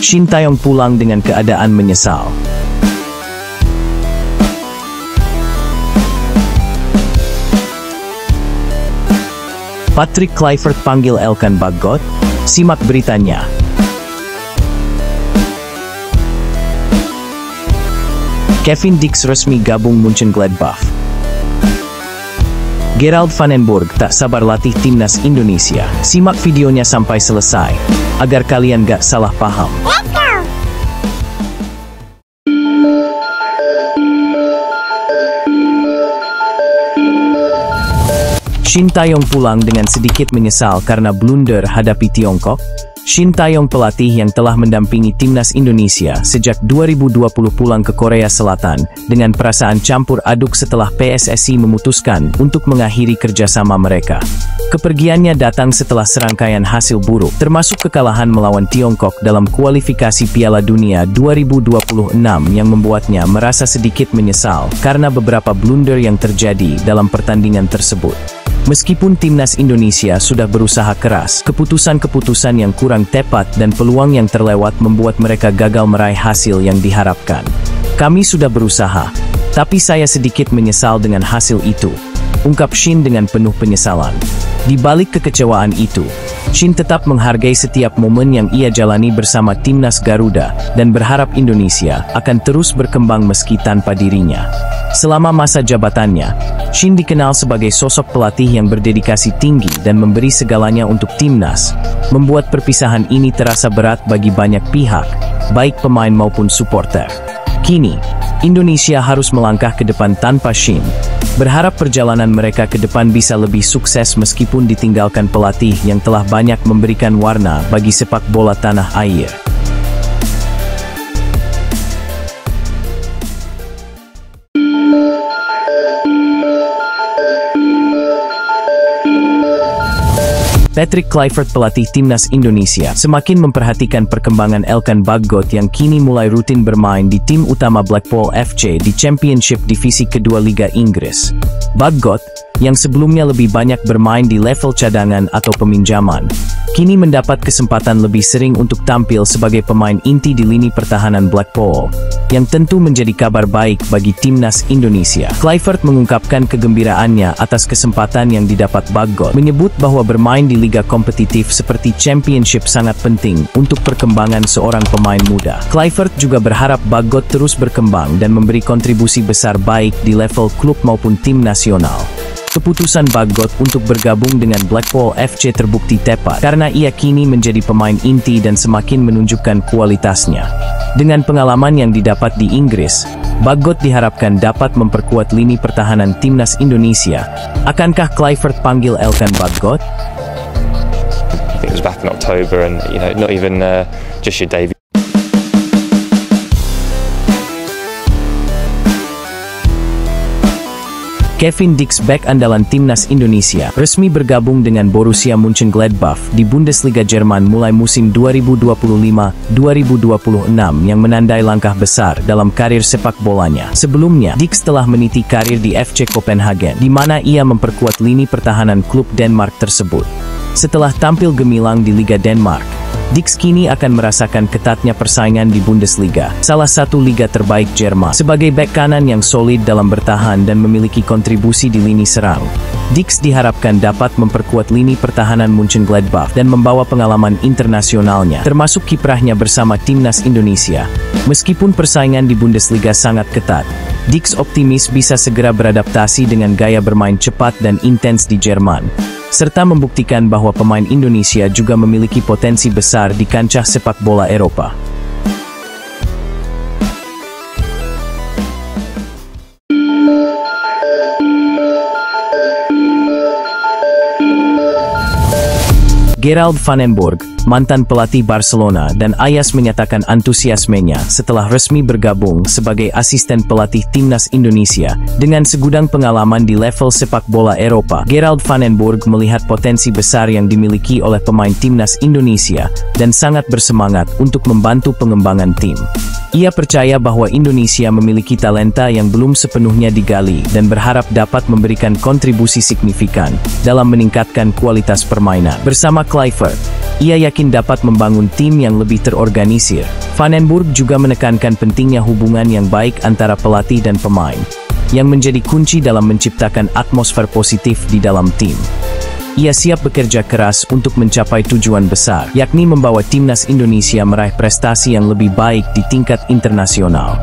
Shin Taeyong pulang dengan keadaan menyesal. Patrick Kluivert panggil Elkan Baggott? Simak beritanya. Kevin Dix resmi gabung Mönchengladbach. Gerald van den Borg tak sabar latih timnas Indonesia. Simak videonya sampai selesai, agar kalian gak salah paham. Shin Taeyong pulang dengan sedikit menyesal karena blunder hadapi Tiongkok. Shin Taeyong, pelatih yang telah mendampingi timnas Indonesia sejak 2020, pulang ke Korea Selatan dengan perasaan campur aduk setelah PSSI memutuskan untuk mengakhiri kerjasama mereka. Kepergiannya datang setelah serangkaian hasil buruk, termasuk kekalahan melawan Tiongkok dalam kualifikasi Piala Dunia 2026 yang membuatnya merasa sedikit menyesal karena beberapa blunder yang terjadi dalam pertandingan tersebut. Meskipun timnas Indonesia sudah berusaha keras, keputusan-keputusan yang kurang tepat dan peluang yang terlewat membuat mereka gagal meraih hasil yang diharapkan. Kami sudah berusaha, tapi saya sedikit menyesal dengan hasil itu, ungkap Shin dengan penuh penyesalan. Di balik kekecewaan itu, Shin tetap menghargai setiap momen yang ia jalani bersama timnas Garuda dan berharap Indonesia akan terus berkembang meski tanpa dirinya. Selama masa jabatannya, Shin dikenal sebagai sosok pelatih yang berdedikasi tinggi dan memberi segalanya untuk timnas, membuat perpisahan ini terasa berat bagi banyak pihak, baik pemain maupun supporter. Kini, Indonesia harus melangkah ke depan tanpa Shin, berharap perjalanan mereka ke depan bisa lebih sukses meskipun ditinggalkan pelatih yang telah banyak memberikan warna bagi sepak bola tanah air. Patrick Kluivert, pelatih timnas Indonesia, semakin memperhatikan perkembangan Elkan Baggott yang kini mulai rutin bermain di tim utama Blackpool FC di Championship Divisi Kedua Liga Inggris. Baggott, yang sebelumnya lebih banyak bermain di level cadangan atau peminjaman, kini mendapat kesempatan lebih sering untuk tampil sebagai pemain inti di lini pertahanan Blackpool, yang tentu menjadi kabar baik bagi timnas Indonesia. Kluivert mengungkapkan kegembiraannya atas kesempatan yang didapat Baggott, menyebut bahwa bermain di liga kompetitif seperti Championship sangat penting untuk perkembangan seorang pemain muda. Kluivert juga berharap Baggott terus berkembang dan memberi kontribusi besar baik di level klub maupun tim nasional. Keputusan Baggott untuk bergabung dengan Blackpool FC terbukti tepat karena ia kini menjadi pemain inti dan semakin menunjukkan kualitasnya. Dengan pengalaman yang didapat di Inggris, Baggott diharapkan dapat memperkuat lini pertahanan timnas Indonesia. Akankah Kluivert panggil Elkan Baggott? It was back in October, and not even just your debut. Kevin Dix, bek andalan timnas Indonesia, resmi bergabung dengan Borussia Mönchengladbach di Bundesliga Jerman mulai musim 2025-2026 yang menandai langkah besar dalam karir sepak bolanya. Sebelumnya, Dix telah meniti karir di FC Copenhagen, di mana ia memperkuat lini pertahanan klub Denmark tersebut. Setelah tampil gemilang di Liga Denmark, Dix kini akan merasakan ketatnya persaingan di Bundesliga, salah satu liga terbaik Jerman. Sebagai bek kanan yang solid dalam bertahan dan memiliki kontribusi di lini serang, Dix diharapkan dapat memperkuat lini pertahanan Mönchengladbach dan membawa pengalaman internasionalnya, termasuk kiprahnya bersama timnas Indonesia. Meskipun persaingan di Bundesliga sangat ketat, Dix optimis bisa segera beradaptasi dengan gaya bermain cepat dan intens di Jerman, serta membuktikan bahwa pemain Indonesia juga memiliki potensi besar di kancah sepak bola Eropa. Gerald van den Borg, mantan pelatih Barcelona dan Ajax, menyatakan antusiasmenya setelah resmi bergabung sebagai asisten pelatih timnas Indonesia. Dengan segudang pengalaman di level sepak bola Eropa, Gerald van den Borg melihat potensi besar yang dimiliki oleh pemain timnas Indonesia dan sangat bersemangat untuk membantu pengembangan tim. Ia percaya bahwa Indonesia memiliki talenta yang belum sepenuhnya digali dan berharap dapat memberikan kontribusi signifikan dalam meningkatkan kualitas permainan. Bersama Kluivert, Ia yakin dapat membangun tim yang lebih terorganisir. Van den Burg juga menekankan pentingnya hubungan yang baik antara pelatih dan pemain, yang menjadi kunci dalam menciptakan atmosfer positif di dalam tim. Ia siap bekerja keras untuk mencapai tujuan besar, yakni membawa timnas Indonesia meraih prestasi yang lebih baik di tingkat internasional.